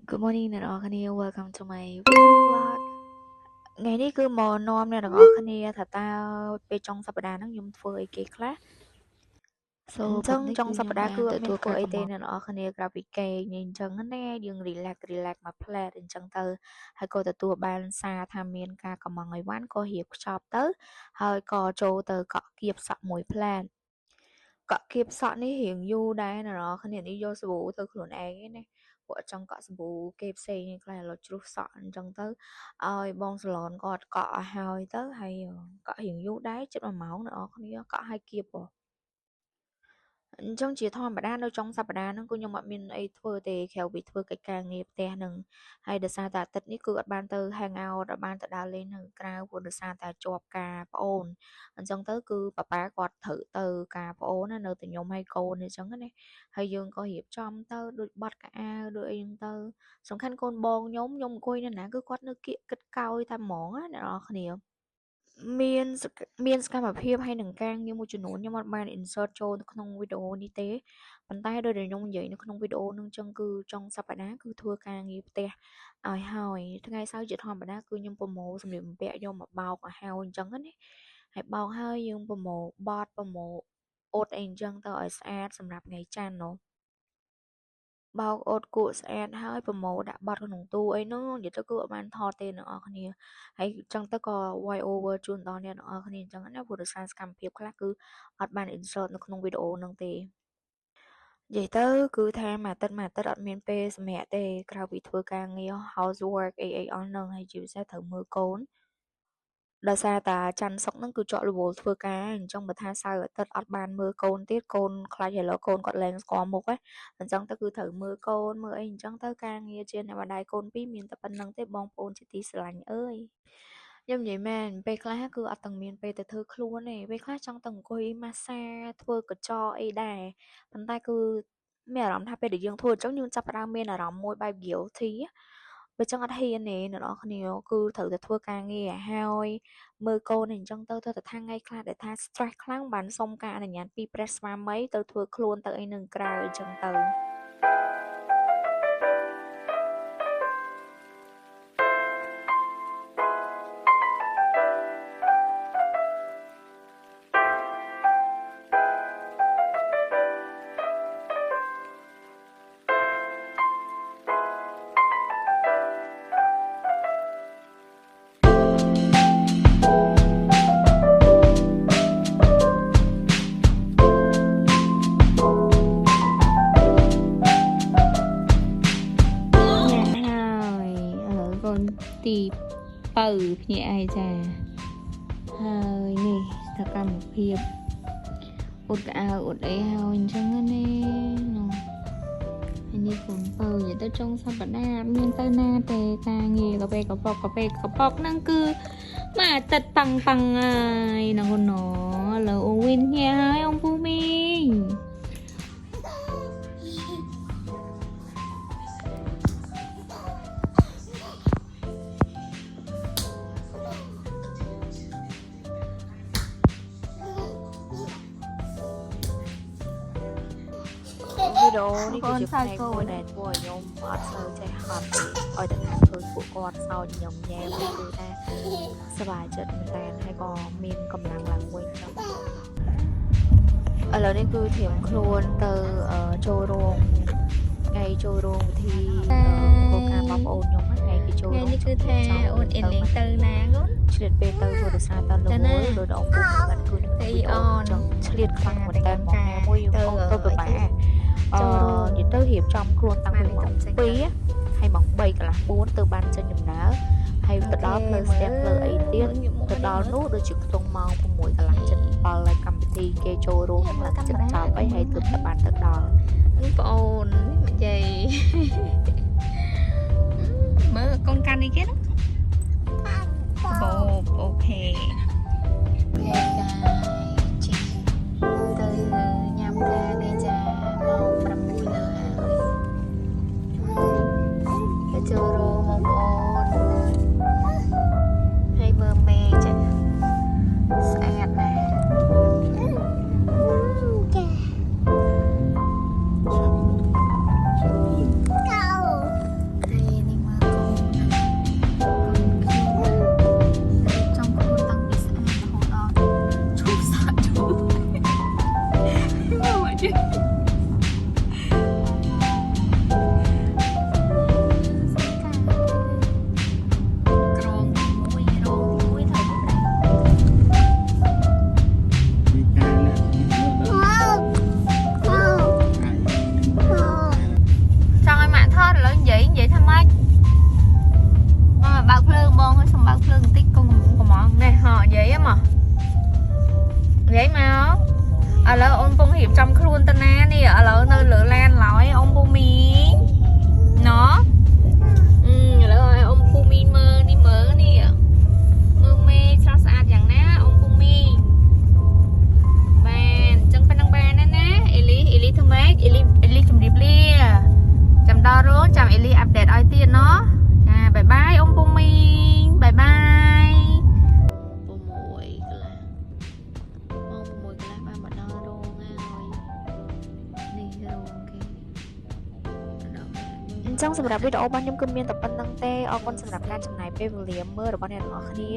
Good morning អ្នកនរគ្នា welcome to my weekend vlog ថ្ងៃនេះគឺមកនាំអ្នកនរគ្នាថាតើពេលចុងសប្តាហ៍ហ្នឹងខ្ញុំធ្វើអីគេខ្លះ so អញ្ចឹងចុងសប្តាហ៍គឺអត់មានធ្វើអីទេអ្នកនរគ្នាក្រៅពីគេងអញ្ចឹងណាយើង relax មកផ្លែតអញ្ចឹងទៅហើយក៏ទទួលបានសារថាមានការកំងអីវ៉ាន់ក៏រៀបខ្ចប់ទៅហើយក៏ចូលទៅកក់គៀបសក់មួយផ្លែតកក់គៀបសក់នេះរៀងយូរដែរអ្នកនរគ្នានេះយកសាប៊ូទៅខ្លួនឯងឯណាពួកចង់កក់សាប៊ូគេផ្សេងខ្លះឥឡូវជ្រុះសក់អញ្ចឹងទៅឲ្យបងសាឡនគាត់កក់ឲ្យហើយទៅហើយកក់រៀងយូរដែរជិត1ម៉ោងអ្នកនរគ្នាកក់ឲ្យគៀបអញ្ចឹងជាធម្មតានៅចុងសប្តាហ៍ហ្នឹងគឺខ្ញុំអត់មានអីធ្វើទេក្រៅពីធ្វើកិច្ចការងារផ្ទះហ្នឹងហើយដោយសារតែអាទិត្យនេះគឺអត់បានទៅ hang out អត់បានទៅដើរលេងនៅក្រៅព្រោះដោយសារតែជាប់ការប្អូនអញ្ចឹងទៅគឺប៉ាប៉ាគាត់ត្រូវទៅការប្អូនណានៅតែខ្ញុំហើយកូនអញ្ចឹងណាហើយយើងក៏រៀបចំទៅដូចបត់កៅអៅដូចអីហ្នឹងទៅសំខាន់កូនបងខ្ញុំអង្គុយនៅណាគឺគាត់នៅគៀកគិតកោយតែហ្មងណាអ្នកនរគ្នាមានសកម្មភាពហើយនឹងការងារមួយចំនួនខ្ញុំអត់បាន insert ចូលទៅក្នុងវីដេអូនេះទេប៉ុន្តែដោយដែលខ្ញុំនិយាយនៅក្នុងវីដេអូហ្នឹងចឹងគឺចុងសប្តាហ៍គឺធ្វើការងារផ្ទះឲ្យហើយថ្ងៃសៅរ៍ជាធម្មតាគឺខ្ញុំប្រមូលសម្លៀកបំពាក់យកមកបោកឲ្យហើយអញ្ចឹងណាហើយបោកហើយយើងប្រមូលបត់ប្រមូលអ៊ុតអីអញ្ចឹងទៅឲ្យស្អាតសម្រាប់ថ្ងៃច័ន្ទនោះបោកអ៊ុតគក់ស្អាតហើយប្រមូលដាក់បត់ក្នុងទូអីហ្នឹងនិយាយទៅគឺអត់បានថតទេអ្នកនរគ្នាហើយចឹងទៅក៏ voice over ជូនដល់អ្នកនរគ្នាអញ្ចឹងណាព្រោះដោយសារសកម្មភាពខ្លះគឺអត់បាន insert នៅក្នុងវីដេអូហ្នឹងទេនិយាយទៅគឺថាមួយអាទិត្យអត់មានពេលសម្រាកទេក្រៅពីធ្វើការងារ housework អីអស់ហ្នឹងហើយជាពិសេសត្រូវមើលកូនដោយសារតែច័ន្ទសុក្រហ្នឹងគឺជាប់រវល់ធ្វើការអញ្ចឹងបើថាសៅរ៍អាទិត្យអត់បានមើលកូនទៀតកូនខ្លាចឥឡូវកូនគាត់លែងស្គាល់មុខហ៎អញ្ចឹងទៅគឺត្រូវមើលកូនមើលអីអញ្ចឹងទៅការងារជាអ្នកម្ដាយកូនពីរមានតែប៉ុណ្្នឹងទេបងប្អូនជាទីស្រឡាញ់អើយខ្ញុំនិយាយមែនពេលខ្លះគឺអត់ទាំងមានពេលទៅធ្វើខ្លួនទេពេលខ្លះចង់ទៅអង្គុយម៉ាស្សាធ្វើកញ្ចក់អីដែរប៉ុន្តែគឺមានអារម្មណ៍ថាពេលដែលយើងធ្វើអញ្ចឹងយើងចាប់ផ្ដើមមានអារម្មណ៍មួយបែប guilty បើចឹងអត់ហ៊ានទេអ្នកនរគ្នាគឺត្រូវតែធ្វើការងារឲ្យហើយមើលកូនអញ្ចឹងទៅតែថ្ងៃខ្លះដែលថា stress ខ្លាំងបានសុំការអនុញ្ញាតពីព្រះស្វាមីទៅធ្វើខ្លួនទៅអីនឹងក្រៅអញ្ចឹងទៅទីបើភ្នាក់ឯចាហើយនេះសកម្មភាពអ៊ុតកៅអៅអ៊ុតអីហើយអញ្ចឹងណានោះហើយនេះកូនបើនិយាយទៅចុងសប្តាហ៍មានទៅណាទេការងារកាពេកប៉ុកហ្នឹងគឺមួយអាទិត្យប៉ាំងហើយណាកូនណឥឡូវអូវិនញ៉ាហើយអ៊ំពូមីងវីដេអូនេះគឺជាផ្នែកមួយដែលធ្វើឲ្យខ្ញុំអត់សូវចេះហត់ទេឲ្យតែថាឃើញពួកគាត់សើចខ្ញុំញ៉ែមគឺថាសប្បាយចិត្តមែនតើហើយក៏មានកម្លាំងឡើងវិញចឹងឥឡូវនេះគឺធៀមខ្លួនទៅចូលរោងថ្ងៃចូលរោងវិធីកូនការបងប្អូនខ្ញុំថ្ងៃគេចូលរោងនេះគឺថាអូនអេលេងទៅណាកូនឆ្លៀតពេលទៅព្រោះដោយសារតលវល់ដោយដល់អង្គមិនគឺនឹងវីដេអូចឹងឆ្លៀតខ្លាំងមែនតើមកណាមួយយើងទៅពិបាកនិយាយទៅរៀបចំខ្លួនតាំងពីម៉ោង2ហើយម៉ោង3កន្លះ4ទៅបានចេញដំណើរហើយទៅដល់ផ្លូវស្ទះផ្លូវអីទៀតទៅដល់នោះដូចជាខ្ទង់ម៉ោង6កន្លះ7ហើយកម្មវិធីគេចូលរួមនឹងឡើងចិត្តចប់អីហើយទើបតែបានទៅដល់បងប្អូននិយាយមើលកូនកាន់នេះគេណាអូខេចូលរោងបងប្អូនហើយមើលមេឃចាស្អាតណាស់ហើយ vậy thăm ai bạc phượng bon hay xong bạc phượng tích con món nè họ vậy á mà vậy mà ở lỡ ông phong hiệp trong khuôn tân na nè ở lỡ nơi lửa lan lỏi ông bu miếng nó lỡ ông bu miếng mơ nè mơ mê cho xa chẳng ná ông bu miếng bàn chân phải năng bàn nè nè Eli thơm mát Eli chùm điệp lia chùm đo rốt chùm Eli update oi tiền nó bye bye ông bu miếng bye bye bu muội cái ba mà đo luôn đi luôn trongสำหรับวิดีโอบ้านខ្ញុំគឺមានតែប៉ុណ្្នឹងទេអរគុណសម្រាប់ការចំណាយពេលវេលាមើលរបស់អ្នកទាំងអស់គ្នា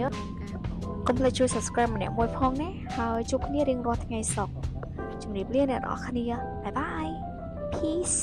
កុំភ្លេចជួយ subscribe ម្នាក់មួយផងណាហើយជួបគ្នារៀងរាល់ថ្ងៃសុក្រជម្រាបលាអ្នកទាំងអស់គ្នាបាយបាយ peace